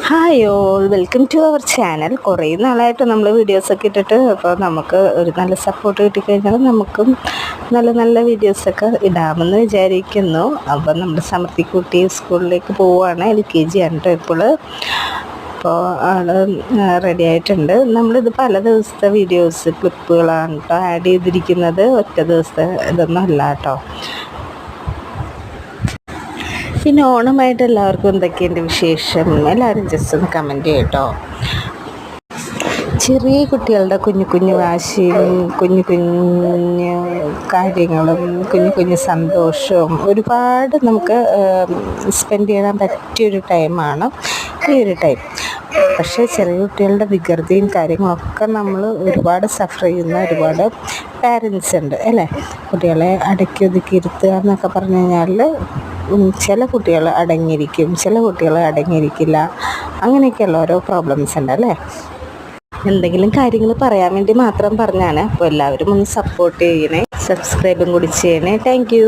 Hi all, welcome to our channel. കുറേ നാളായിട്ട് നമ്മൾ വീഡിയോസൊക്കെ ഇട്ടിട്ട്, അപ്പോൾ നമുക്ക് ഒരു നല്ല സപ്പോർട്ട് കിട്ടിക്കഴിഞ്ഞാൽ നമുക്കും നല്ല നല്ല വീഡിയോസൊക്കെ ഇടാമെന്ന് വിചാരിക്കുന്നു. അപ്പോൾ നമ്മുടെ സമൃദ്ധിക്കുട്ടി സ്കൂളിലേക്ക് പോവുകയാണ്. LKG ആണ് കേട്ടോ ഇപ്പോൾ. അപ്പോൾ ആൾ റെഡി ആയിട്ടുണ്ട്. നമ്മളിത് പല ദിവസത്തെ വീഡിയോസ് ക്ലിപ്പുകളാണ് കേട്ടോ ആഡ് ചെയ്തിരിക്കുന്നത്, ഒറ്റ ദിവസത്തെ ഇതൊന്നും അല്ല കേട്ടോ. പിന്നെ ഓണമായിട്ട് എല്ലാവർക്കും എന്തൊക്കെയുണ്ട് വിശേഷം? എല്ലാവരും ജസ്റ്റ് ഒന്ന് കമൻറ്റ് ചെയ്യട്ടോ. ചെറിയ കുട്ടികളുടെ കുഞ്ഞു കുഞ്ഞു വാശിയും കുഞ്ഞു കുഞ്ഞു കാര്യങ്ങളും കുഞ്ഞു കുഞ്ഞു സന്തോഷവും ഒരുപാട് നമുക്ക് സ്പെൻഡ് ചെയ്യാൻ പറ്റിയൊരു ടൈമാണ് ഈ ഒരു ടൈം. പക്ഷേ ചെറിയ കുട്ടികളുടെ വികൃതിയും കാര്യങ്ങളൊക്കെ നമ്മൾ ഒരുപാട് സഫർ ചെയ്യുന്ന ഒരുപാട് പാരൻസ് ഉണ്ട് അല്ലേ. കുട്ടികളെ അടക്കി ഒതുക്കി ഇരുത്തുക എന്നൊക്കെ പറഞ്ഞു കഴിഞ്ഞാൽ ചില കുട്ടികൾ അടങ്ങിയിരിക്കും, ചില കുട്ടികൾ അടങ്ങിയിരിക്കില്ല. അങ്ങനെയൊക്കെയുള്ള ഓരോ പ്രോബ്ലംസ് ഉണ്ട് അല്ലേ. എന്തെങ്കിലും കാര്യങ്ങൾ പറയാൻ വേണ്ടി മാത്രം പറഞ്ഞാണ്. അപ്പോൾ എല്ലാവരും ഒന്ന് സപ്പോർട്ട് ചെയ്യണേ, സബ്സ്ക്രൈബും കൂടി ചെയ്യണേ. Thank you.